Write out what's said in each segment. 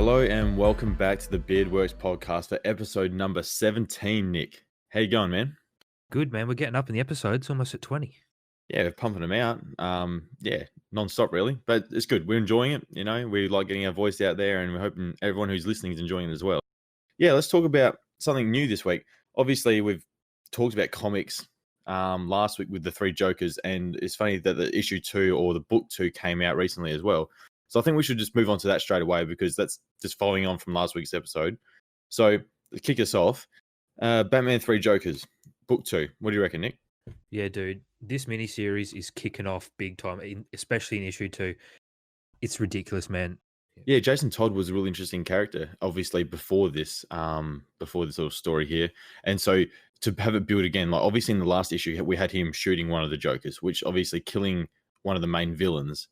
Hello and welcome back to the Beardworks Podcast for episode number 17, Nick. How you going, man? Good, man. We're getting up in the episodes, almost at 20. Yeah, we're pumping them out. Non-stop really, but it's good. We're enjoying it. You know, we like getting our voice out there and we're hoping everyone who's listening is enjoying it as well. Yeah, let's talk about something new this week. Obviously, we've talked about comics last week with the three Jokers, and it's funny that the issue 2 or the book 2 came out recently as well. So I think we should just move on to that straight away because that's just following on from last week's episode. So to kick us off, Batman 3 Jokers, book 2. What do you reckon, Nick? Yeah, dude. This miniseries is kicking off big time, especially in issue 2. It's ridiculous, man. Yeah, Jason Todd was a really interesting character, obviously, before this little story here. And so to have it built again, like obviously in the last issue, we had him shooting one of the Jokers, which obviously killing one of the main villains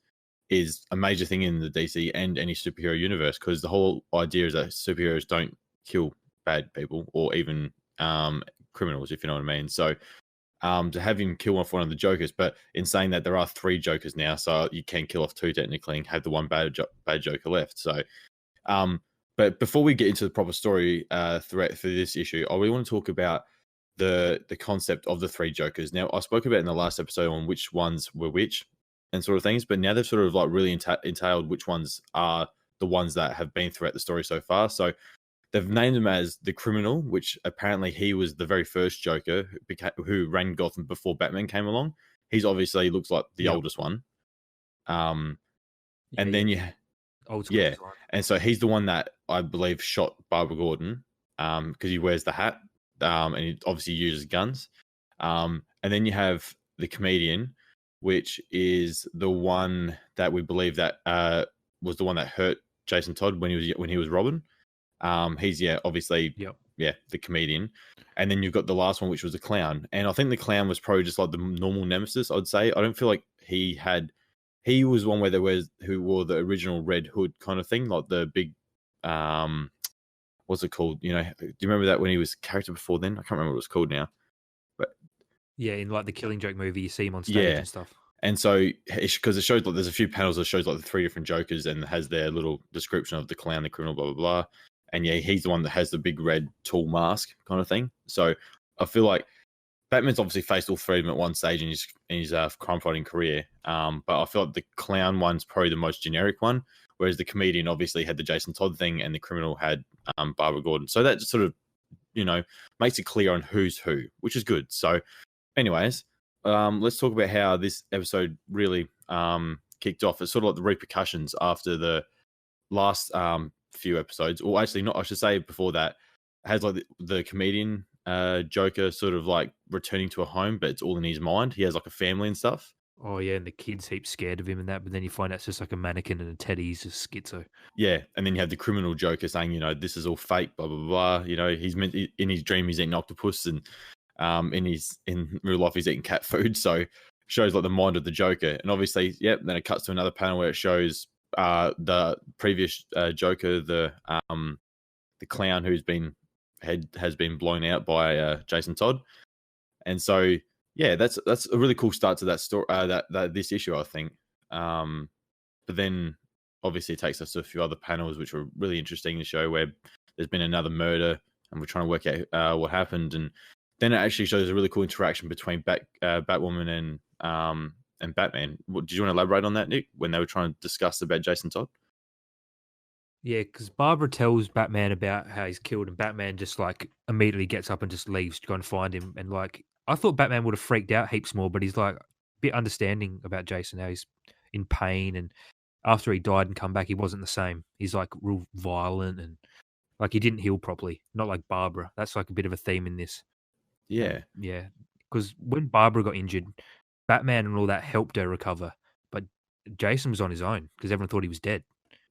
is a major thing in the DC and any superhero universe, because the whole idea is that superheroes don't kill bad people or even criminals, if you know what I mean. So to have him kill off one of the Jokers, but in saying that there are 3 Jokers now, so you can kill off 2 technically and have the one bad Joker left. So, but before we get into the proper story threat for this issue, I really want to talk about the concept of the 3 Jokers. Now, I spoke about in the last episode on which ones were which and sort of things, but now they've sort of like really entailed which ones are the ones that have been throughout the story so far. So they've named him as the Criminal, which apparently he was the very first Joker who ran Gotham before Batman came along. He's obviously looks like the oldest one. And then old school design. And so he's the one that I believe shot Barbara Gordon because he wears the hat and he obviously uses guns. And then you have the Comedian, which is the one that we believe that was the one that hurt Jason Todd when he was Robin. He's obviously the Comedian. And then you've got the last one, which was the Clown. And I think the Clown was probably just like the normal nemesis, I'd say. I don't feel like he was one who wore the original red hood kind of thing, like the big what's it called? You know, do you remember that when he was character before then? I can't remember what it was called now. But yeah, in like the Killing Joke movie, you see him on stage and stuff. And so, because it shows like there's a few panels that shows like the 3 different Jokers and has their little description of the Clown, the Criminal, blah blah blah. And yeah, he's the one that has the big red tall mask kind of thing. So I feel like Batman's obviously faced all 3 of them at one stage in his crime fighting career. But I feel like the Clown one's probably the most generic one, whereas the Comedian obviously had the Jason Todd thing and the Criminal had Barbara Gordon. So that just sort of, you know, makes it clear on who's who, which is good. So anyways, let's talk about how this episode really kicked off. It's sort of like the repercussions after the last few episodes, or actually not, I should say before that, has like the Comedian Joker sort of like returning to a home, but it's all in his mind. He has like a family and stuff. Oh yeah, and the kids heap scared of him and that, but then you find out it's just like a mannequin and a teddy. He's just schizo. Yeah, and then you have the Criminal Joker saying, you know, this is all fake, blah blah blah. You know, he's meant in his dream he's eating octopus, and in real life he's eating cat food. So shows like the mind of the Joker, and obviously, then it cuts to another panel where it shows the previous Joker, the Clown, who's has been blown out by Jason Todd, and so that's a really cool start to that story, that this issue, I think. But then obviously it takes us to a few other panels which were really interesting to show, where there's been another murder and we're trying to work out what happened, and then it actually shows a really cool interaction between Batwoman and Batman. Did you want to elaborate on that, Nick, when they were trying to discuss about Jason Todd? Yeah, because Barbara tells Batman about how he's killed, and Batman just like immediately gets up and just leaves to go and find him. And like, I thought Batman would have freaked out heaps more, but he's like a bit understanding about Jason, how he's in pain, and after he died and come back, he wasn't the same. He's like real violent and like he didn't heal properly, not like Barbara. That's like a bit of a theme in this. Yeah. Yeah, because when Barbara got injured, Batman and all that helped her recover, but Jason was on his own because everyone thought he was dead.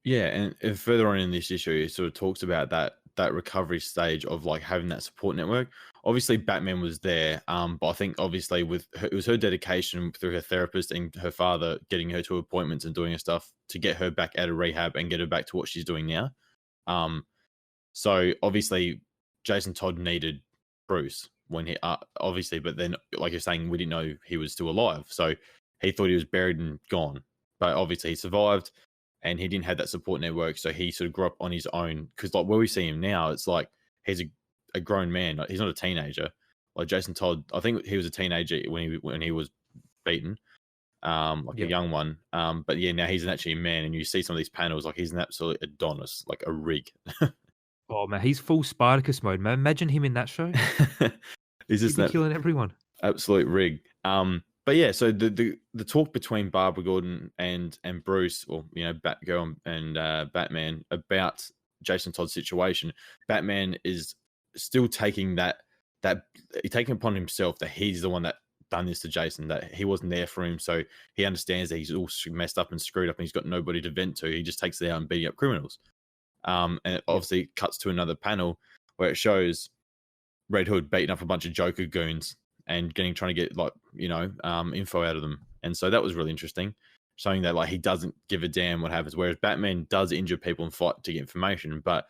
Yeah, and further on in this issue, it sort of talks about that recovery stage of like having that support network. Obviously, Batman was there, but I think obviously it was her dedication through her therapist and her father getting her to appointments and doing her stuff to get her back out of rehab and get her back to what she's doing now. So obviously, Jason Todd needed Bruce when he obviously, but then like you're saying, we didn't know he was still alive, so he thought he was buried and gone, but obviously he survived. and he didn't have that support network, so he sort of grew up on his own. Because like where we see him now, it's like he's a grown man. Like, he's not a teenager. Like Jason Todd, I think he was a teenager when he was beaten, like a Yep. young one. But yeah, now he's actually a man, and you see some of these panels, like he's an absolute Adonis, like a rig. Oh man, he's full Spartacus mode, man. Imagine him in that show. He's He'd just be that killing everyone. absolute rig. But yeah, so the talk between Barbara Gordon and Bruce, or Batgirl and Batman, about Jason Todd's situation. Batman is still taking he's taking upon himself that he's the one that done this to Jason, that he wasn't there for him, so he understands that he's all messed up and screwed up, and he's got nobody to vent to. He just takes it out and beating up criminals. And it obviously cuts to another panel where it shows Red Hood beating up a bunch of Joker goons and trying to get info out of them. And so that was really interesting, showing that like he doesn't give a damn what happens. Whereas Batman does injure people and fight to get information, but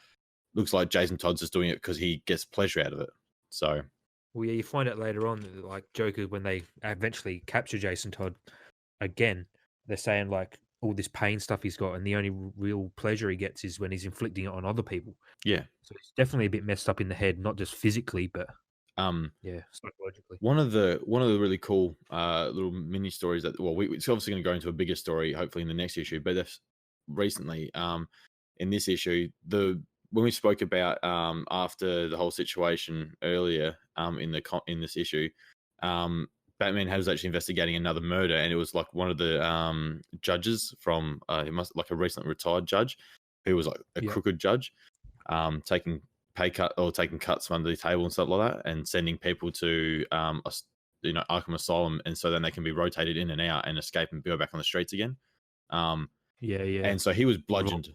looks like Jason Todd's just doing it because he gets pleasure out of it. So, well, yeah, you find out later on that, like Joker, when they eventually capture Jason Todd again, they're saying like all this pain stuff he's got, and the only real pleasure he gets is when he's inflicting it on other people. yeah. So he's definitely a bit messed up in the head, not just physically, but yeah, psychologically. One of the really cool little mini stories that it's obviously going to go into a bigger story hopefully in the next issue, but that's recently in this issue, when we spoke about after the whole situation earlier in this issue, Batman was actually investigating another murder, and it was like one of the judges from like a recently retired judge who was like a crooked judge, taking pay cut or taking cuts from under the table and stuff like that, and sending people to Arkham Asylum, and so then they can be rotated in and out and escape and go back on the streets again. And so he was bludgeoned.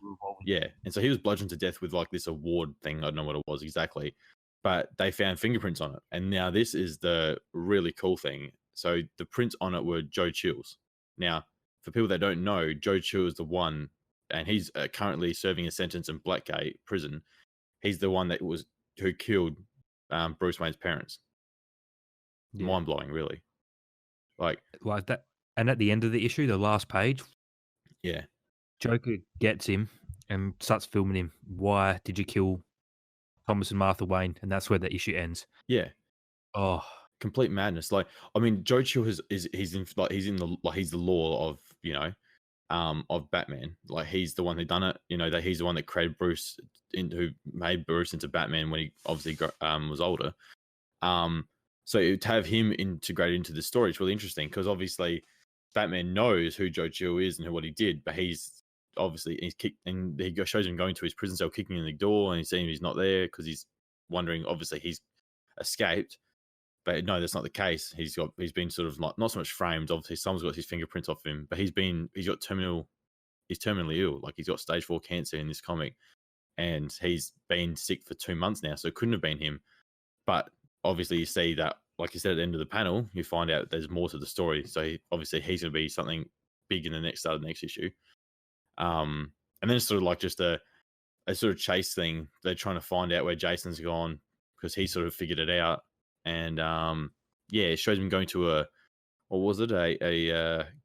And so he was bludgeoned to death with like this award thing. I don't know what it was exactly, but they found fingerprints on it. And now this is the really cool thing. So the prints on it were Joe Chill's. Now, for people that don't know, Joe Chill is the one, and he's currently serving a sentence in Blackgate prison. He's the one who killed Bruce Wayne's parents. Yeah. Mind blowing, really. Like that. And at the end of the issue, the last page, yeah, Joker gets him and starts filming him. Why did you kill Thomas and Martha Wayne? And that's where the issue ends. Yeah. Oh, complete madness. Like, I mean, Joe Chill he's the law of of Batman. Like, he's the one who done it. That he's the one that created Bruce, who made Bruce into Batman when he obviously was older. So to have him integrated into the story is really interesting, because obviously Batman knows who Joe Chill is and what he did, but he's kicked, and he shows him going to his prison cell, kicking in the door, and he's seeing he's not there because he's wondering. Obviously, he's escaped, but no, that's not the case. He's been sort of not so much framed. Obviously, someone's got his terminally ill. Like, he's got stage 4 cancer in this comic, and he's been sick for 2 months now, so it couldn't have been him. But obviously, you see that, like you said, at the end of the panel, you find out there's more to the story. So obviously he's going to be something big in the start of the next issue. And then it's sort of like just a sort of chase thing. They're trying to find out where Jason's gone, because he sort of figured it out. And it shows him going to a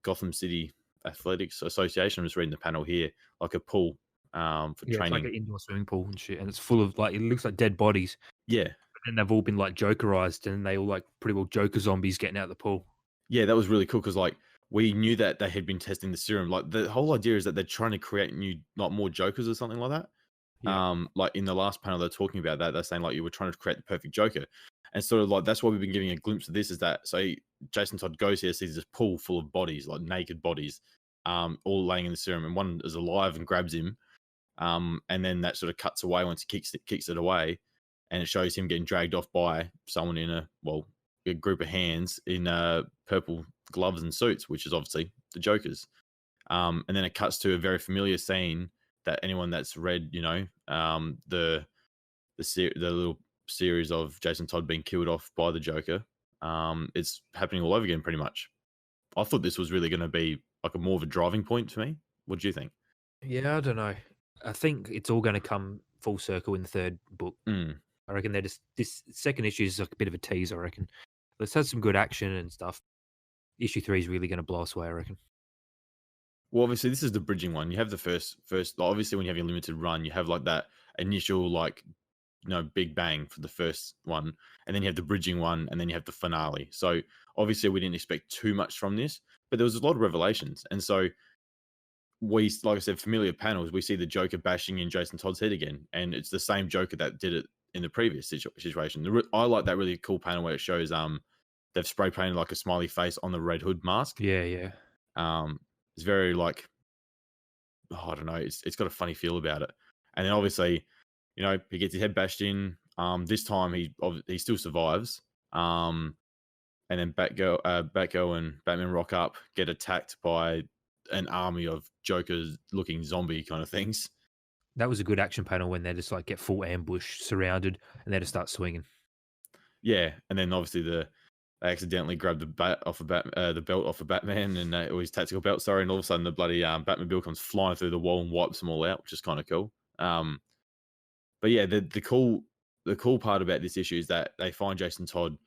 Gotham City Athletics Association. I'm just reading the panel here, like a pool for training. It's like an indoor swimming pool and shit, and it's full of it looks like dead bodies. Yeah. And they've all been like Jokerized, and they all like pretty well Joker zombies getting out of the pool. Yeah, that was really cool, because like we knew that they had been testing the serum. Like, the whole idea is that they're trying to create more Jokers or something like that. Yeah. Like in the last panel, they're talking about that. They're saying like you were trying to create the perfect Joker, and sort of like that's why we've been giving a glimpse of this. Is that so? Jason Todd goes here, sees this pool full of bodies, like naked bodies, all laying in the serum, and one is alive and grabs him, and then that sort of cuts away once he kicks it away. And it shows him getting dragged off by someone in a group of hands in purple gloves and suits, which is obviously the Jokers. And then it cuts to a very familiar scene that anyone that's read, the little series of Jason Todd being killed off by the Joker, it's happening all over again, pretty much. I thought this was really going to be like more of a driving point for me. What do you think? Yeah, I don't know. I think it's all going to come full circle in the third book. I reckon this second issue is like a bit of a tease, I reckon. Let's have some good action and stuff. Issue 3 is really going to blow us away, I reckon. Well, obviously, this is the bridging one. You have the first. Like, obviously, when you have your limited run, you have like that initial like big bang for the first one, and then you have the bridging one, and then you have the finale. So obviously, we didn't expect too much from this, but there was a lot of revelations, and so we, like I said, familiar panels. We see the Joker bashing in Jason Todd's head again, and it's the same Joker that did it in the previous situation. I like that really cool panel where it shows they've spray painted like a smiley face on the Red Hood mask. Yeah. It's very like, I don't know, it's got a funny feel about it. And then obviously, he gets his head bashed in. This time he still survives. And then Batgirl and Batman rock up, get attacked by an army of Joker's looking zombie kind of things. That was a good action panel when they just like get full ambush, surrounded, and they just start swinging. Yeah, and then obviously they accidentally grab the belt off of Batman and or his tactical belt, sorry, and all of a sudden the bloody Batmobile comes flying through the wall and wipes them all out, which is kind of cool. But yeah, the cool part about this issue is that they find Jason Todd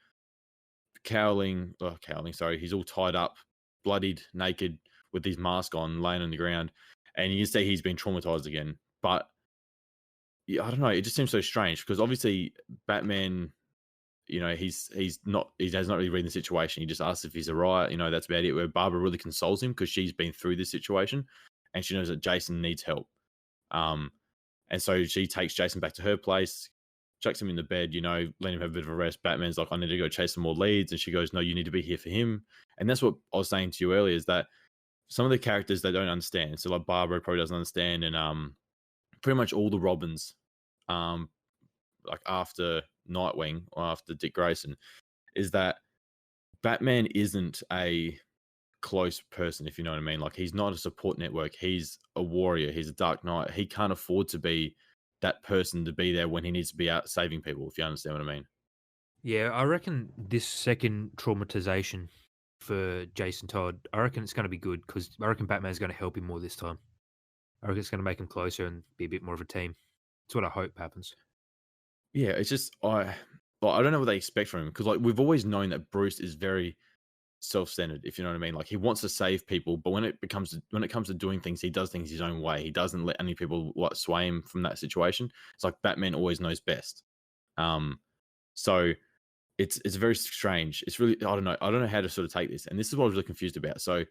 cowling, sorry, he's all tied up, bloodied, naked, with his mask on, laying on the ground, and you can see he's been traumatized again. But yeah, I don't know, it just seems so strange because obviously Batman, he has not really read the situation. He just asks if he's alright. That's about it. Where Barbara really consoles him because she's been through this situation and she knows that Jason needs help. And so she takes Jason back to her place, chucks him in the bed, let him have a bit of a rest. Batman's like, I need to go chase some more leads. And she goes, no, you need to be here for him. And that's what I was saying to you earlier, is that some of the characters they don't understand. So like Barbara probably doesn't understand, and pretty much all the Robins, like after Nightwing or after Dick Grayson, is that Batman isn't a close person, if you know what I mean. Like, he's not a support network. He's a warrior. He's a Dark Knight. He can't afford to be that person to be there when he needs to be out saving people, if you understand what I mean. Yeah, I reckon this second traumatization for Jason Todd, I reckon it's going to be good because I reckon Batman's going to help him more this time. I reckon it's going to make him closer and be a bit more of a team. That's what I hope happens. Yeah, it's just I don't know what they expect from him because like we've always known that Bruce is very self-centered, if you know what I mean. Like, he wants to save people, but when it comes to doing things, he does things his own way. He doesn't let any people sway him from that situation. It's like Batman always knows best. So it's very strange. It's really, I don't know how to sort of take this, and this is what I was really confused about. So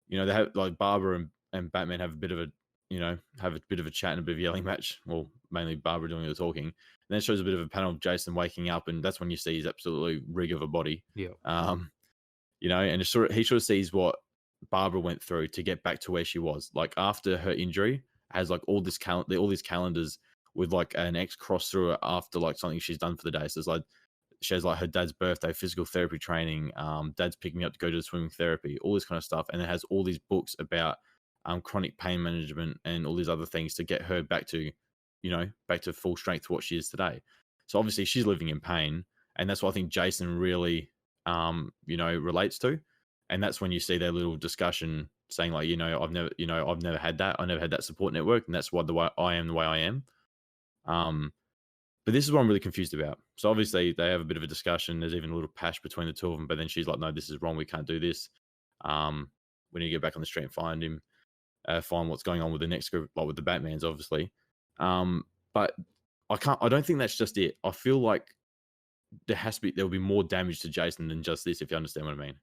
they have like Barbara and Batman have a bit of a chat and a bit of a yelling match. Well, mainly Barbara doing the talking, and then it shows a bit of a panel of Jason waking up, and that's when you see his absolutely rig of a body. Yeah. And he sort of sees what Barbara went through to get back to where she was. Like, after her injury, has like all these calendars with like an X cross through it after like something she's done for the day. So it's like she has like her dad's birthday, physical therapy training, dad's picking me up to go to the swimming therapy, all this kind of stuff, and it has all these books about chronic pain management and all these other things to get her back to full strength to what she is today. So obviously she's living in pain, and that's what I think Jason really relates to. And that's when you see their little discussion saying like, I've never had that. I never had that support network, and that's why the way I am. But this is what I'm really confused about. So obviously they have a bit of a discussion. There's even a little pash between the two of them, but then she's like, no, this is wrong. We can't do this. We need to get back on the street and find him, find what's going on with the next group, like with the Batmans, obviously. But I don't think that's just it. I feel like there'll be more damage to Jason than just this, if you understand what I mean.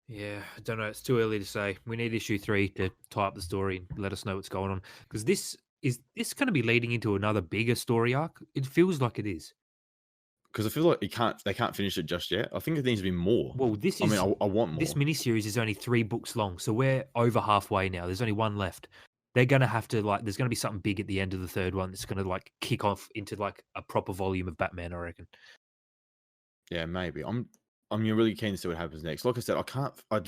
Yeah, I don't know. It's too early to say. We need issue 3 to tie up the story and let us know what's going on. Because this going to be leading into another bigger story arc? It feels like it is. Because I feel like they can't finish it just yet. I think it needs to be more. Well, I want more. This miniseries is only 3 books long, so we're over halfway now. There's only one left. They're going to have to there's going to be something big at the end of the third one that's going to kick off into a proper volume of Batman, I reckon. Yeah, maybe. I'm really keen to see what happens next. Like I said, I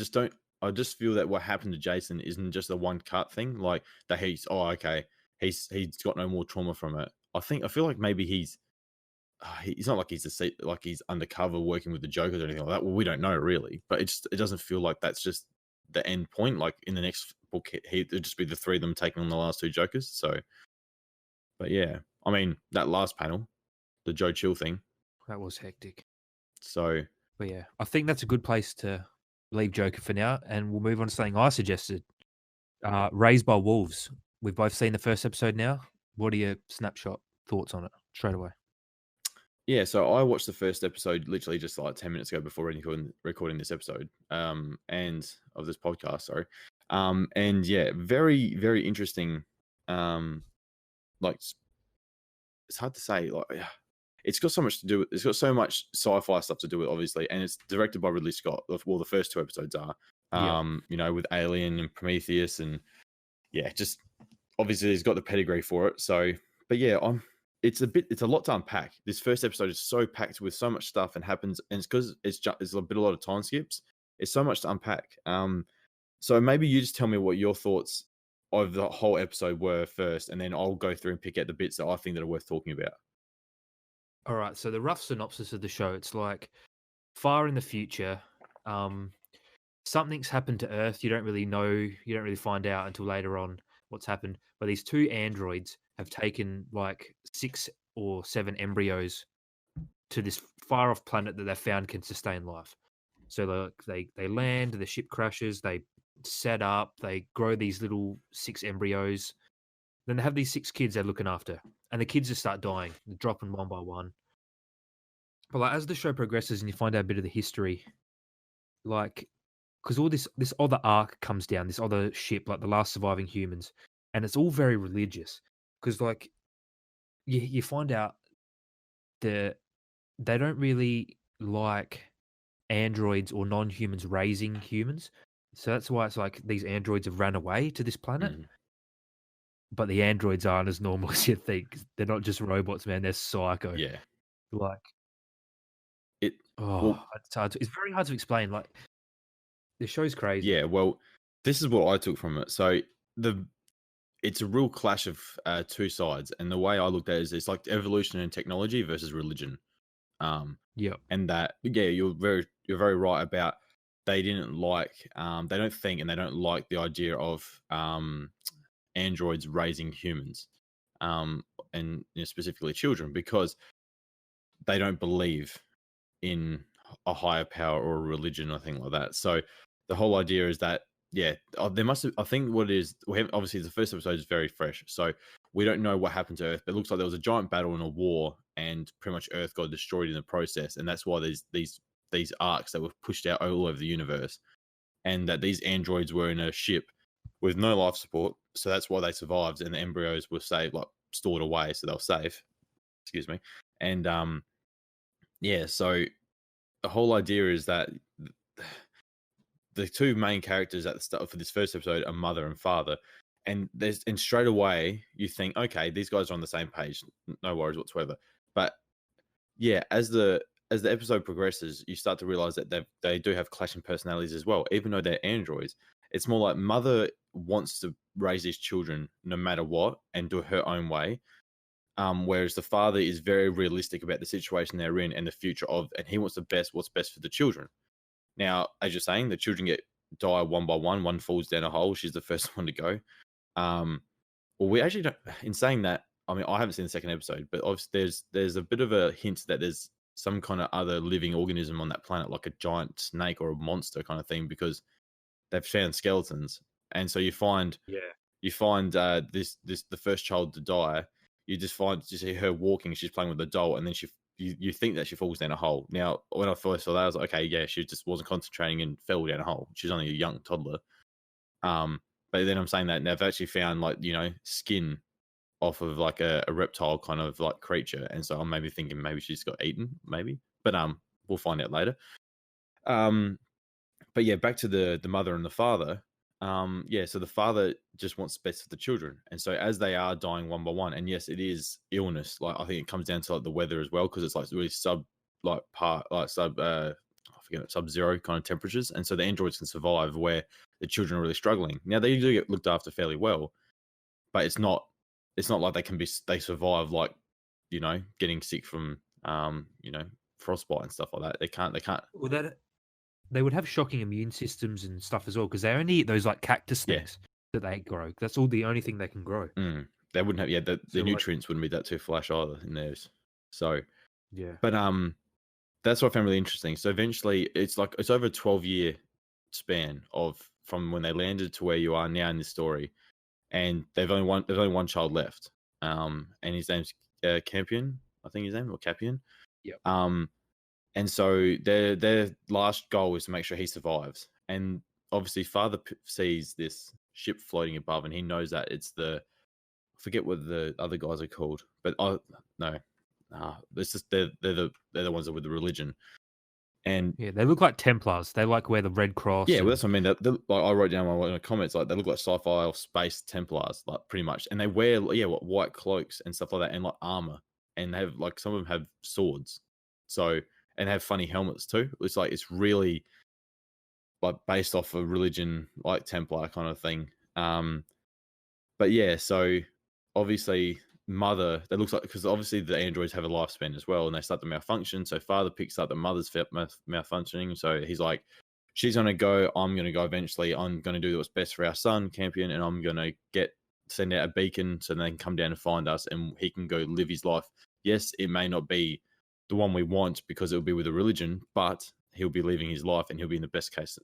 just feel that what happened to Jason isn't just a one cut thing. Like that he's got no more trauma from it. I feel like maybe he's not like he's undercover working with the Joker or anything like that. Well, we don't know really, but it doesn't feel like that's just the end point. Like in the next book, it'd just be the 3 of them taking on the last 2 Jokers. So, but yeah, I mean that last panel, the Joe Chill thing, that was hectic. So, but yeah, I think that's a good place to leave Joker for now, and we'll move on to something I suggested. Raised by Wolves. We've both seen the first episode now. What are your snapshot thoughts on it straight away? Yeah, so I watched the first episode literally just like 10 minutes ago before recording this episode, and of this podcast, sorry. And yeah, very, very interesting. Like it's hard to say, like it's got so much to do with, it's got so much sci-fi stuff to do with, obviously, and it's directed by Ridley Scott. Well, the first two episodes are, Yeah. with Alien and Prometheus, and yeah, just obviously he's got the pedigree for it. So, but yeah, it's a lot to unpack. This first episode is so packed with so much stuff and happens, and it's because it's a lot of time skips. It's so much to unpack. So maybe you just tell me what your thoughts of the whole episode were first, and then I'll go through and pick out the bits that I think that are worth talking about. All right. So the rough synopsis of the show, it's like far in the future, something's happened to Earth. You don't really know. You don't really find out until later on what's happened. But these two androids have taken like 6 or 7 embryos to this far off planet that they've found can sustain life. So they land, the ship crashes, they set up, they grow these little 6 embryos. Then they have these 6 kids they're looking after, and the kids just start dying, they're dropping one by one. But like as the show progresses and you find out a bit of the history, like because all this other ark comes down, this other ship, like the last surviving humans, and it's all very religious. Because like you find out that they don't really like androids or non-humans raising humans. So that's why it's like these androids have ran away to this planet. But the androids aren't as normal as you think. They're not just robots, man. They're psycho. Yeah, Like, it. Well, it's very hard to explain. Like, the show's crazy. yeah. Well, this is what I took from it. So it's a real clash of two sides, and the way I looked at it is it's like evolution and technology versus religion. Yeah. And that, yeah, you're very right about they didn't like, they don't think and they don't like the idea of androids raising humans, and specifically children, because they don't believe in a higher power or a religion or anything like that. So the whole idea is that, yeah, there must have, I think what it is, obviously the first episode is very fresh, so we don't know what happened to Earth, but it looks like there was a giant battle and a war, and pretty much Earth got destroyed in the process, and that's why there's these arcs that were pushed out all over the universe, and that these androids were in a ship with no life support, so that's why they survived, and the embryos were saved, like stored away, so they were safe. Excuse me. And yeah, so the whole idea is that the two main characters at the start for this first episode are mother and father, and straight away you think, okay, these guys are on the same page, no worries whatsoever. But yeah, as the episode progresses, you start to realize that they do have clashing personalities as well, even though they're androids. It's more like mother wants to raise these children no matter what and do it her own way, whereas the father is very realistic about the situation they're in and the future and he wants what's best for the children. Now, as you're saying, the children die one by one. One falls down a hole. She's the first one to go. Well, we actually don't. In saying that, I mean, I haven't seen the second episode, but obviously there's a bit of a hint that there's some kind of other living organism on that planet, like a giant snake or a monster kind of thing, because they've found skeletons. And so you find the first child to die. You see her walking. She's playing with a doll, and then you think that she falls down a hole. Now, when I first saw that, I was like, okay, yeah, she just wasn't concentrating and fell down a hole. She's only a young toddler. But then I'm saying that they've actually found, like, skin off of like a reptile kind of like creature, and so I'm maybe thinking maybe she's got eaten, maybe. But we'll find out later. But yeah, back to the mother and the father. Yeah, so the father just wants best for the children, and so as they are dying one by one, and yes, it is illness. Like, I think it comes down to like the weather as well, because it's like really sub-zero kind of temperatures, and so the androids can survive where the children are really struggling. Now, they do get looked after fairly well, but it's not like they survive, like, getting sick from frostbite and stuff like that. They can't. Well, they would have shocking immune systems and stuff as well, because they only eat those like cactus things that they grow. That's the only thing they can grow. They wouldn't have, the nutrients wouldn't be that too flash either in theirs. So yeah, but that's what I found really interesting. So eventually, it's over a 12-year span of from when they landed to where you are now in this story, and there's only one child left, and his name's Campion, I think his name, or Capian. Yep. And so their last goal is to make sure he survives. And obviously, father sees this ship floating above, and he knows that it's I forget what the other guys are called, but it's just they're the ones that with the religion. And Yeah, they look like Templars. They like wear the red cross. yeah, well, that's what I mean. Like I wrote down one of the comments, like they look like sci-fi or space Templars, like pretty much. And they wear white cloaks and stuff like that, and like armor, and they have like some of them have swords, so and they have funny helmets too. It's really like based off a religion like Templar kind of thing. But yeah, so obviously mother, that looks like, because obviously the androids have a lifespan as well, and they start to malfunction. So father picks up the mother's malfunctioning. So he's like, she's gonna go, I'm gonna go eventually. I'm gonna do what's best for our son, Campion, and I'm gonna send out a beacon so they can come down and find us, and he can go live his life. Yes, it may not be the one we want because it'll be with a religion, but he'll be living his life and he'll be in the best case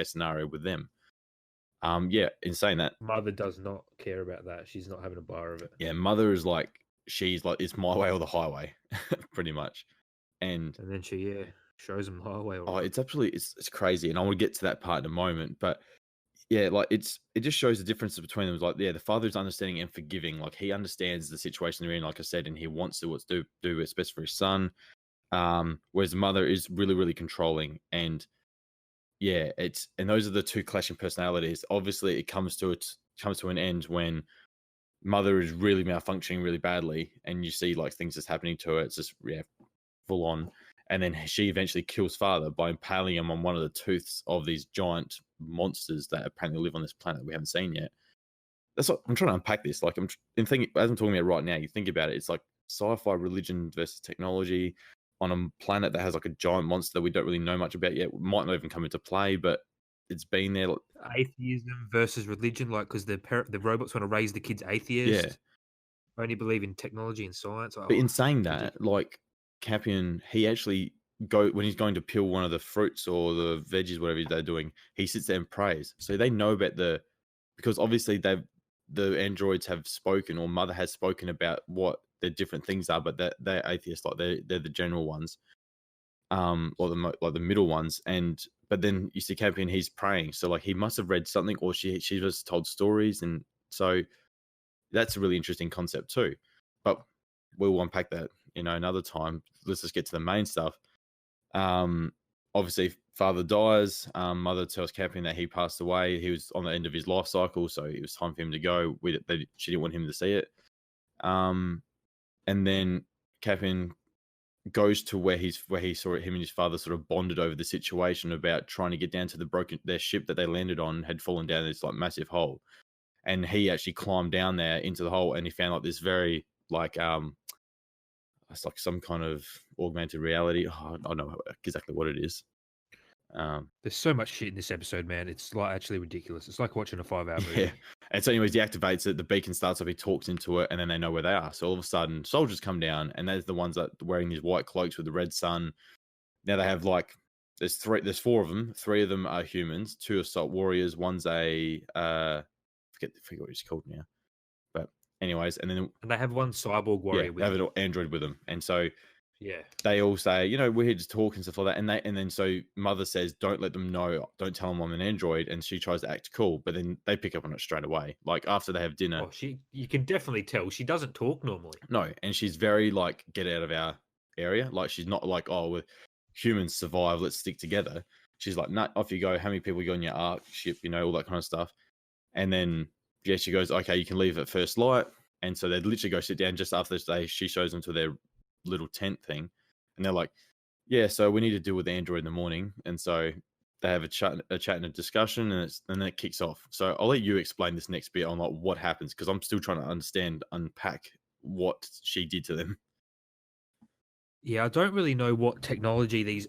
scenario with them. In saying that, Mother does not care about that. She's not having a bar of it. yeah, mother is like, she's like, it's my way or the highway, pretty much. And then she shows him the highway. it's absolutely, it's crazy, and I want to get to that part in a moment, but yeah, like it just shows the differences between them. It's like, yeah, the father's understanding and forgiving, like he understands the situation they're in, like I said, and he wants to do what's best for his son. Whereas the mother is really, really controlling, and yeah, and those are the two clashing personalities. Obviously, it comes to an end when mother is really malfunctioning really badly, and you see like things that's happening to her. It's just full on, and then she eventually kills father by impaling him on one of the tooths of these giant monsters that apparently live on this planet we haven't seen yet. That's what I'm trying to unpack this. Like as I'm talking about it right now, you think about it, it's like sci-fi religion versus technology on a planet that has like a giant monster that we don't really know much about yet. It might not even come into play, but it's been there. Atheism versus religion, like because the robots want to raise the kids atheist. Yeah. Only believe in technology and science. But in saying that, like Capian, he actually when he's going to peel one of the fruits or the veggies, whatever they're doing, he sits there and prays. So they know about because obviously the androids have spoken, or mother has spoken about what the different things are, but they're atheists, like they're the general ones, or the middle ones. But then you see Campion, he's praying, so like he must have read something, or she was told stories, and so that's a really interesting concept too. But we'll unpack that another time. Let's just get to the main stuff. Obviously father dies. Mother tells Campion that he passed away. He was on the end of his life cycle, so it was time for him to go. She didn't want him to see it. And then Campion goes to where he saw him and his father sort of bonded over the situation about trying to get down to their ship that they landed on had fallen down this like massive hole, and he actually climbed down there into the hole, and he found like this very like it's like some kind of augmented reality. I don't know exactly what it is. There's so much shit in this episode, man. It's like actually ridiculous. It's like watching a 5-hour movie. Yeah. And so anyways, he activates it, the beacon starts up, he talks into it, and then they know where they are. So all of a sudden, soldiers come down, and they're the ones that are wearing these white cloaks with the red sun. Now they have like, there's 4 of them. 3 of them are humans, 2 assault warriors, one's a forget what he's called now. But anyways, and they have one cyborg warrior they have an android with them. And so yeah, they all say, we're here to talk and stuff like that. And then so mother says, don't let them know, don't tell them I'm an android. And she tries to act cool, but then they pick up on it straight away. Like after they have dinner. You can definitely tell she doesn't talk normally. No, and she's very like, get out of our area. Like she's not like, oh, humans survive, let's stick together. She's like, nah, off you go. How many people go on your ark ship, all that kind of stuff. And then she goes, okay, you can leave at first light. And so they literally go sit down just after this day. She shows them to their little tent thing, and they're like, yeah, so we need to deal with the android in the morning. And so they have a chat and a discussion, and then it kicks off. So I'll let you explain this next bit on like what happens, because I'm still trying to unpack what she did to them. Yeah, I don't really know what technology these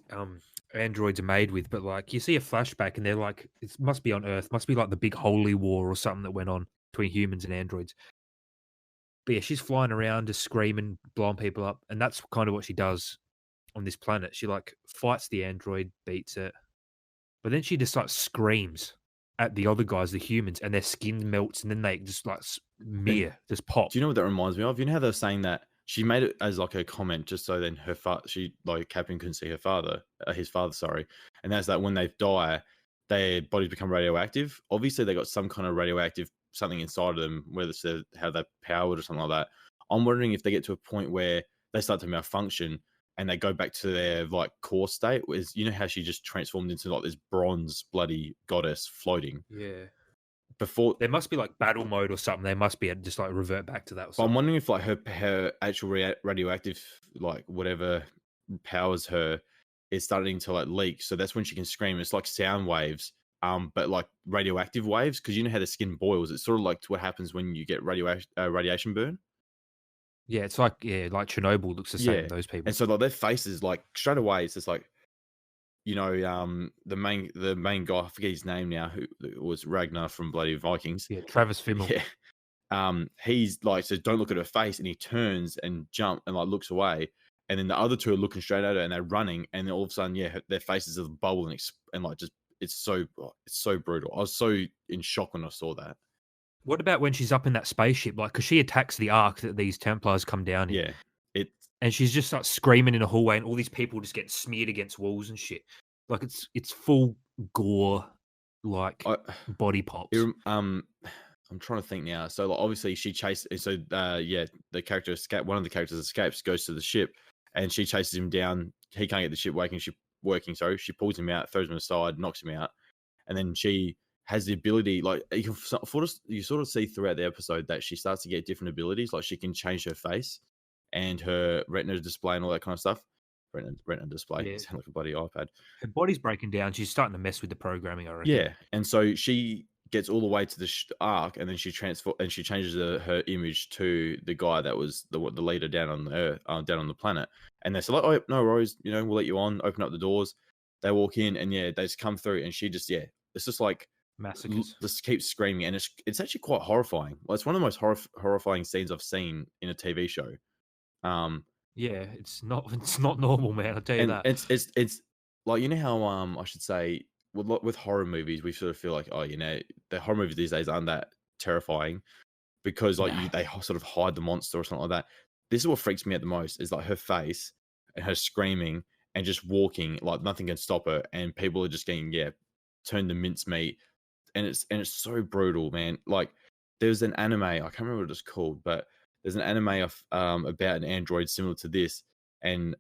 androids are made with, but like you see a flashback and they're like, it must be on Earth, must be like the big holy war or something that went on between humans and androids. But yeah, she's flying around just screaming, blowing people up, and that's kind of what she does on this planet. She like fights the android, beats it, But then she just like screams at the other guys, the humans, and their skin melts, and then they just like And just pop. do you know what that reminds me of? You know how they're saying that she made it as like a comment, just so then Captain couldn't see his father, sorry. And that's that when they die, their bodies become radioactive. Obviously, they got some kind of radioactive something inside of them, whether it's how they're powered or something like that. I'm wondering if they get to a point where they start to malfunction and they go back to their like core state. Is you know how she just transformed into like this bronze bloody goddess floating Yeah. before. There must be like battle mode or something. They must be able to just like revert back to that or But I'm something. wondering if like her actual radioactive like whatever powers her is starting to like leak. So that's when she can scream. It's like sound waves, but like radioactive waves, because you know how the skin boils. It's sort of like what happens when you get radiation burn. Yeah, it's like Chernobyl looks the same. Yeah, Those people. and so like their faces like straight away. It's just like the main guy. I forget his name now. Who was Ragnar from bloody Vikings. Yeah, Travis Fimmel. Yeah. He's like says, "Don't look at her face," and he turns and jump and like looks away, and then the other two are looking straight at her and they're running, and then all of a sudden, their faces are bubble and like just it's so brutal. I was so in shock when I saw that. What about when she's up in that spaceship? Like, because she attacks the Ark that these Templars come down in. Yeah, it's And she's just like screaming in a hallway, and all these people just get smeared against walls and shit. Like it's full gore, like body pops. I'm trying to think now. So like, obviously she chases. So the character one of the characters escapes, goes to the ship, and she chases him down. He can't get the ship working. Sorry, she pulls him out, throws him aside, knocks him out, and then she has the ability. Like you sort of see throughout the episode that she starts to get different abilities. Like she can change her face and her retina display and all that kind of stuff. Retina display. Yeah. Sound like a bloody iPad. Her body's breaking down. She's starting to mess with the programming, I reckon. Yeah, and so she gets all the way to the arc, and then she changes her image to the guy that was the leader down on the Earth, down on the planet. And they say like, "Oh, no worries, we'll let you on. Open up the doors." They walk in, and they just come through, and she just it's just like Massacres. just keeps screaming, and it's actually quite horrifying. Well, it's one of the most horrifying scenes I've seen in a TV show. Yeah, it's not normal, man. I'll tell you and that. it's like how I should say with horror movies we sort of feel like the horror movies these days aren't that terrifying because like they sort of hide the monster or something like that. This is what freaks me out the most is like her face and her screaming and just walking like nothing can stop her, and people are just getting turned to mincemeat, and it's so brutal, man. Like there's an anime, I can't remember what it's called, but there's an anime of about an android similar to this, and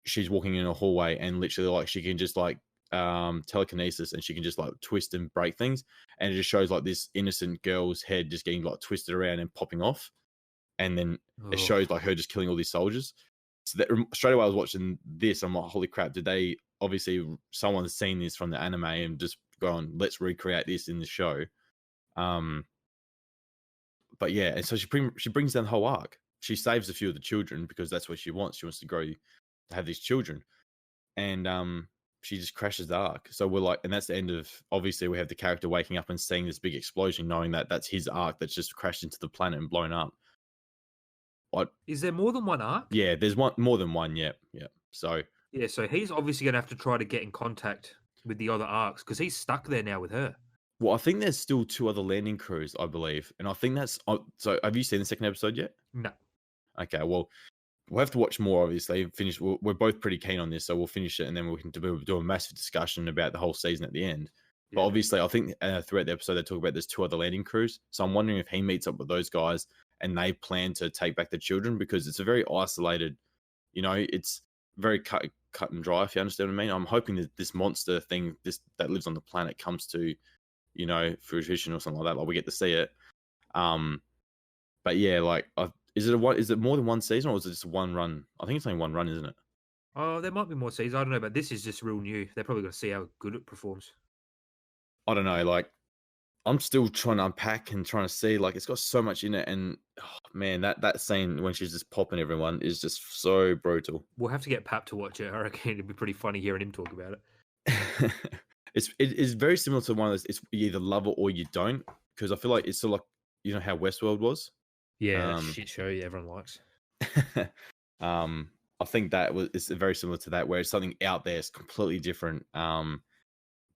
she's walking in a hallway and literally like she can just like telekinesis, and she can just like twist and break things, and it just shows like this innocent girl's head just getting like twisted around and popping off, and then it shows like her just killing all these soldiers. So that straight away I was watching this, I'm like, holy crap, did they obviously someone's seen this from the anime and just gone, let's recreate this in the show. But yeah, and so she brings down the whole arc. She saves a few of the children because that's what she wants. She wants to grow to have these children, and she just crashes the arc. So we're like, and that's the end of. Obviously, we have the character waking up and seeing this big explosion, knowing that that's his arc that's just crashed into the planet and blown up. What is there more than one arc? Yeah, there's more than one. Yeah. So so he's obviously going to have to try to get in contact with the other arcs because he's stuck there now with her. Well, I think there's still 2 other landing crews, I believe, and I think that's. So, have you seen the second episode yet? No. Okay, well, we'll have to watch more. Obviously, finish. We're both pretty keen on this, so we'll finish it, and then we can do a massive discussion about the whole season at the end. But obviously, I think throughout the episode they talk about there's 2 other landing crews. So I'm wondering if he meets up with those guys and they plan to take back the children, because it's a very isolated. It's very cut and dry. If you understand what I mean, I'm hoping that this monster thing, that lives on the planet, comes to fruition or something like that. Like we get to see it. But yeah, like, is it more than one season, or is it just one run? I think it's only one run, isn't it? Oh, there might be more seasons. I don't know, but this is just real new. They're probably going to see how good it performs. I don't know. Like, I'm still trying to unpack and trying to see. Like, it's got so much in it, and man, that scene when she's just popping everyone is just so brutal. We'll have to get Pap to watch it. I reckon it'd be pretty funny hearing him talk about it. It is very similar to one of those. It's you either love it or you don't, because I feel like it's sort of like how Westworld was. Yeah, shit show everyone likes. I think it's very similar to that, where it's something out there, it's completely different.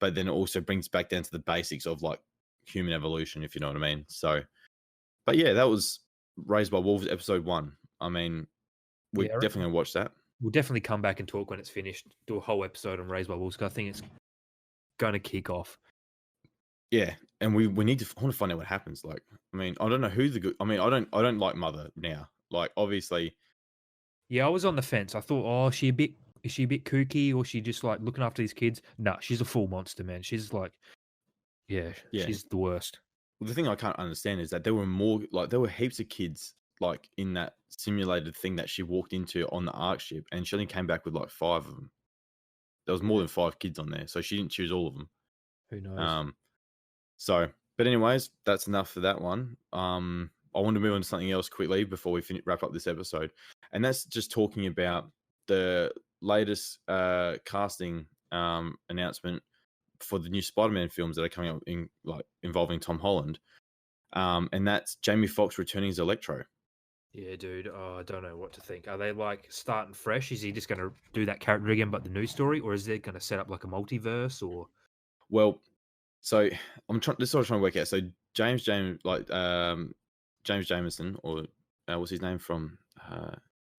but then it also brings back down to the basics of like human evolution, if you know what I mean. So, but yeah, that was Raised by Wolves episode 1. I mean, we're Yeah, I reckon definitely gonna watch that. we'll definitely come back and talk when it's finished. Do a whole episode on Raised by Wolves. 'Cause I think it's going to kick off. Yeah, and we need to. I want to find out what happens. Like, I mean, I don't know who the good. I mean, I don't like Mother now. Like, obviously, Yeah, I was on the fence. I thought, oh, is she a bit kooky, or she just like looking after these kids? No, she's a full monster, man. She's like, yeah, yeah. she's the worst. Well, the thing I can't understand is that there were heaps of kids like in that simulated thing that she walked into on the Ark ship, and she only came back with like 5 of them. There was more than 5 kids on there, so she didn't choose all of them. Who knows? So, but anyways, that's enough for that one. I want to move on to something else quickly before we wrap up this episode, and that's just talking about the latest casting announcement for the new Spider-Man films that are coming up in like involving Tom Holland, and that's Jamie Foxx returning as Electro. Yeah, dude. Oh, I don't know what to think. Are they like starting fresh? Is he just going to do that character again, but the new story, or is it going to set up like a multiverse? Or Well, so this is what I'm trying to work out. So James Jameson, or what's his name from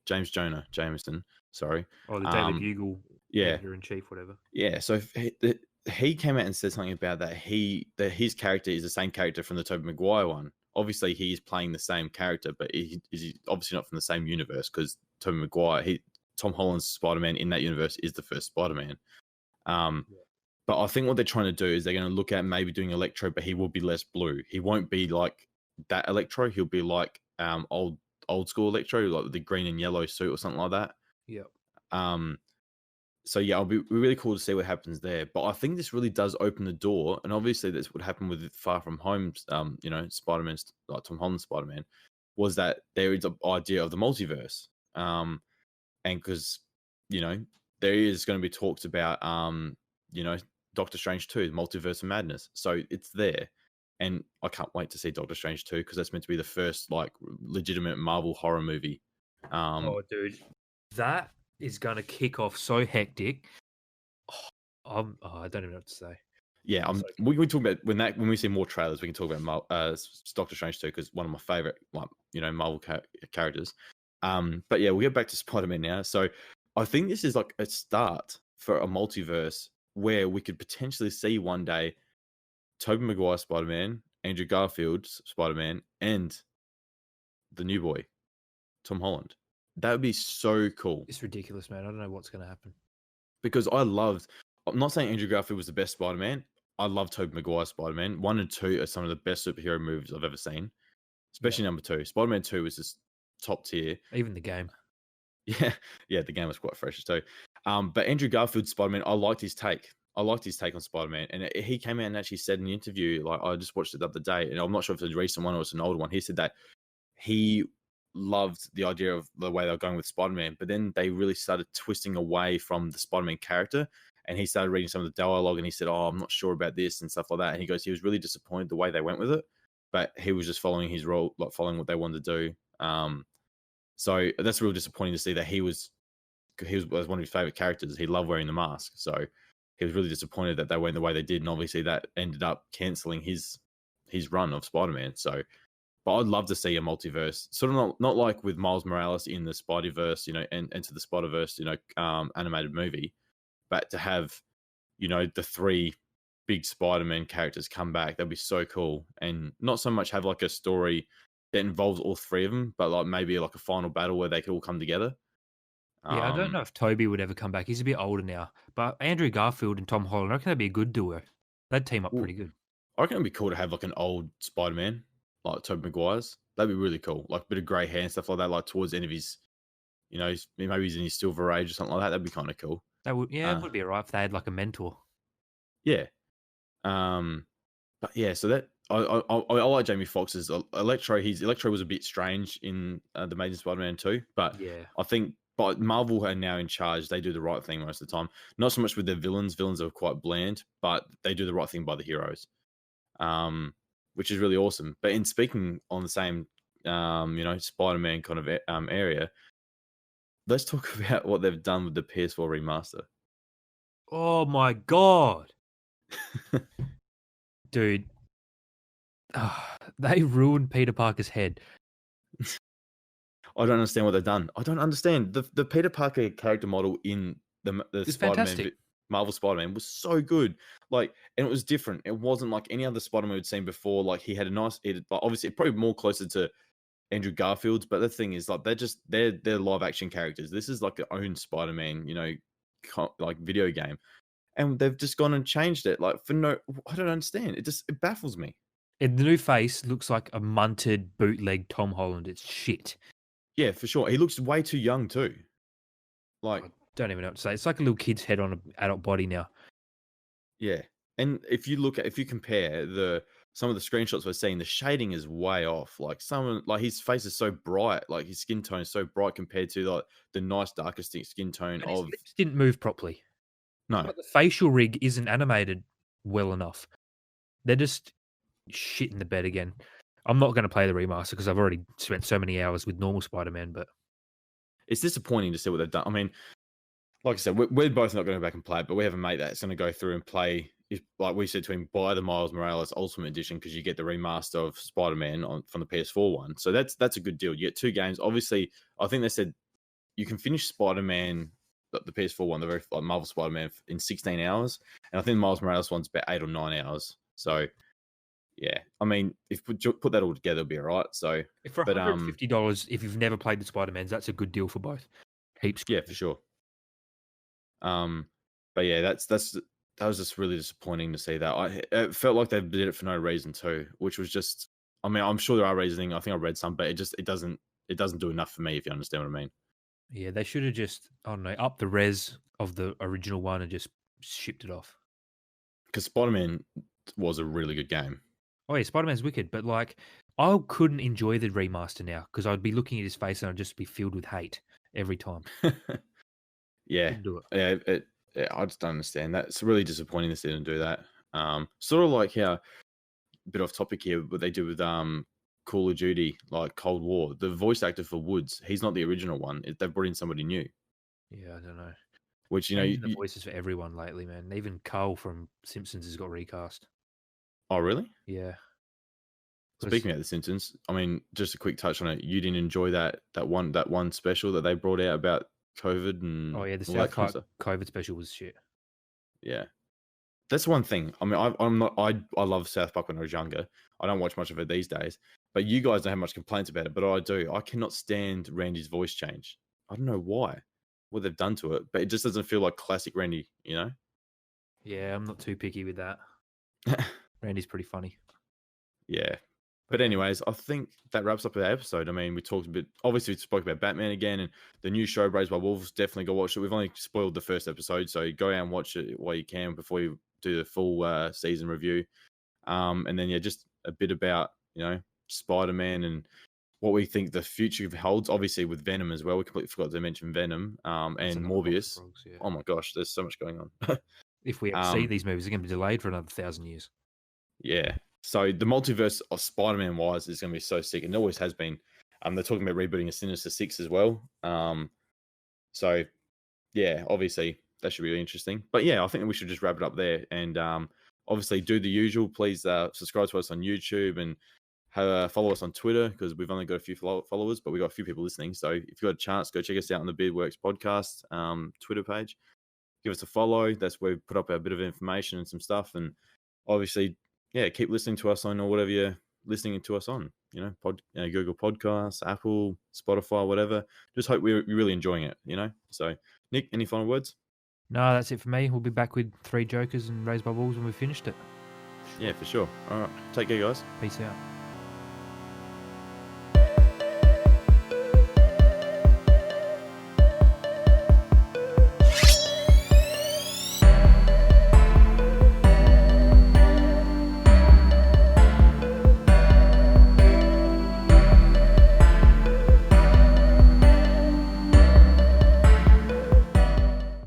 James Jonah Jameson. Sorry. the Daily Bugle Yeah. editor in chief, whatever. Yeah. So he came out and said something about that his character is the same character from the Tobey Maguire one. Obviously, he is playing the same character, but he's obviously not from the same universe because Tobey Maguire, Tom Holland's Spider-Man in that universe is the first Spider-Man. But I think what they're trying to do is they're going to look at maybe doing Electro, but he will be less blue. He won't be like that Electro. He'll be like old school Electro, like the green and yellow suit or something like that. Yep. So yeah, it'll be really cool to see what happens there. But I think this really does open the door, and obviously that's what happened with Far From Home. Spider-Man, like Tom Holland's Spider-Man, was that there is an idea of the multiverse, and because there is going to be talks about Doctor Strange 2, Multiverse of Madness. So it's there, and I can't wait to see Doctor Strange 2 because that's meant to be the first like legitimate Marvel horror movie. Dude, that is going to kick off so hectic. I don't even know what to say. Yeah, we can talk about when we see more trailers. We can talk about Doctor Strange 2 because one of my favorite Marvel characters. But yeah, we'll get back to Spider-Man now. So I think this is like a start for a multiverse where we could potentially see one day Tobey Maguire Spider-Man, Andrew Garfield's Spider-Man, and the new boy, Tom Holland. That would be so cool. It's ridiculous, man. I don't know what's going to happen. Because I'm not saying Andrew Garfield was the best Spider-Man. I love Tobey Maguire's Spider-Man. 1 and 2 are some of the best superhero movies I've ever seen. Especially number 2. Spider-Man 2 was just top tier. Even the game. Yeah, the game was quite fresh too. But Andrew Garfield's Spider-Man, I liked his take. I liked his take on Spider-Man. And he came out and actually said in an interview, like I just watched it the other day, and I'm not sure if it's a recent one or it's an older one. He said that he loved the idea of the way they were going with Spider-Man, but then they really started twisting away from the Spider-Man character, and he started reading some of the dialogue, and he said, I'm not sure about this and stuff like that. And he goes, he was really disappointed the way they went with it, but he was just following his role, like following what they wanted to do. So that's real disappointing to see that he was one of his favorite characters. He loved wearing the mask, so he was really disappointed that they went the way they did, and obviously that ended up cancelling his run of Spider-Man. So, but I'd love to see a multiverse, sort of not like with Miles Morales in the Spideyverse, and Into the Spider-Verse, animated movie, but to have, the 3 big Spider-Man characters come back. That'd be so cool, and not so much have like a story that involves all 3 of them, but like maybe like a final battle where they could all come together. Yeah, I don't know if Toby would ever come back. He's a bit older now. But Andrew Garfield and Tom Holland, I reckon that'd be a good duo. They'd team up pretty good. I reckon it'd be cool to have like an old Spider-Man, like Tobey Maguire's. That'd be really cool. Like a bit of grey hair and stuff like that, like towards the end of his, maybe he's in his silver age or something like that. That'd be kind of cool. That would, it would be alright if they had like a mentor. Yeah. But yeah, so that I like Jamie Foxx's Electro. Electro was a bit strange in the Amazing Spider-Man 2, but yeah, I think but Marvel are now in charge. They do the right thing most of the time. Not so much with their villains. Villains are quite bland, but they do the right thing by the heroes, which is really awesome. But in speaking on the same, Spider-Man kind of area, let's talk about what they've done with the PS4 remaster. Oh my god! Dude, they ruined Peter Parker's head. I don't understand what they've done. I don't understand. The Peter Parker character model in the It's Spider-Man, fantastic. Marvel Spider-Man was so good. Like, and it was different. It wasn't like any other Spider-Man we'd seen before. Like, he had a nice, like, obviously probably more closer to Andrew Garfield's, but the thing is, like, they're live action characters. This is like their own Spider-Man, like video game, and they've just gone and changed it. Like, for no, I don't understand. It baffles me. And the new face looks like a munted bootleg Tom Holland. It's shit. Yeah, for sure. He looks way too young too. Like, I don't even know what to say. It's like a little kid's head on an adult body now. yeah. And if you compare some of the screenshots we're seeing, the shading is way off. Like his face is so bright, like his skin tone is so bright compared to like the nice darker skin tone And his of. lips didn't move properly. No, Like the facial rig isn't animated well enough. They're just shit in the bed again. I'm not going to play the remaster because I've already spent so many hours with normal Spider-Man, but it's disappointing to see what they've done. I mean, like I said, we're both not going to go back and play it, but we have a mate that's going to go through and play. Like we said to him, buy the Miles Morales Ultimate Edition because you get the remaster of Spider-Man from the PS4 one. So that's a good deal. You get 2 games. Obviously, I think they said you can finish Spider-Man, the PS4 one, the very Marvel Spider-Man, in 16 hours, and I think the Miles Morales one's about 8 or 9 hours. So yeah, I mean, if we put that all together, it'll be all right. So, for $150, if you've never played the Spider-Mans, that's a good deal for both. Heaps. Yeah, for sure. But yeah, that was just really disappointing to see that. It felt like they did it for no reason too, which was just. I mean, I'm sure there are reasoning. I think I read some, but it doesn't do enough for me. If you understand what I mean. Yeah, they should have just, I don't know, up the res of the original one and just shipped it off. Because Spider-Man was a really good game. Oh yeah, Spider-Man's wicked, but like I couldn't enjoy the remaster now because I'd be looking at his face and I'd just be filled with hate every time. Yeah, Couldn't do it. Yeah, I just don't understand that. It's really disappointing they didn't do that. Sort of like how, a bit off topic here, but they do with Call of Duty, like Cold War. The voice actor for Woods, he's not the original one. They've brought in somebody new. Yeah, I don't know. Which the voices for everyone lately, man. Even Carl from Simpsons has got recast. Oh, really? Yeah. Speaking of The Simpsons, I mean, just a quick touch on it. You didn't enjoy that one special that they brought out about COVID and oh yeah, the all South that kind of Park stuff? COVID special was shit. Yeah, that's one thing. I mean, I'm not. I love South Park when I was younger. I don't watch much of it these days. But you guys don't have much complaints about it. But I do. I cannot stand Randy's voice change. I don't know why, what they've done to it, but it just doesn't feel like classic Randy. You know? Yeah, I'm not too picky with that. Randy's pretty funny. Yeah. But anyways, I think that wraps up our episode. I mean, we talked a bit. Obviously, we spoke about Batman again, and the new show Raised by Wolves. Definitely go watch it. We've only spoiled the first episode, so go out and watch it while you can before you do the full season review. And then just a bit about Spider-Man and what we think the future holds. Obviously, with Venom as well. We completely forgot to mention Venom and Morbius. Frogs, yeah. Oh my gosh, there's so much going on. If we ever see these movies, they're going to be delayed for another 1,000 years. Yeah. So the multiverse of Spider-Man wise is going to be so sick, and it always has been. They're talking about rebooting a Sinister Six as well. So yeah, obviously that should be really interesting. But yeah, I think we should just wrap it up there, and obviously do the usual. Please subscribe to us on YouTube and follow us on Twitter because we've only got a few followers, but we've got a few people listening. So if you've got a chance, go check us out on the Beardworks Podcast Twitter page. Give us a follow. That's where we put up a bit of information and some stuff, and obviously. Yeah, keep listening to us on or whatever you're listening to us on. Google Podcasts, Apple, Spotify, whatever. Just hope we're really enjoying it. So, Nick, any final words? No, that's it for me. We'll be back with 3 Jokers and Raised by Wolves when we've finished it. Yeah, for sure. All right, take care, guys. Peace out.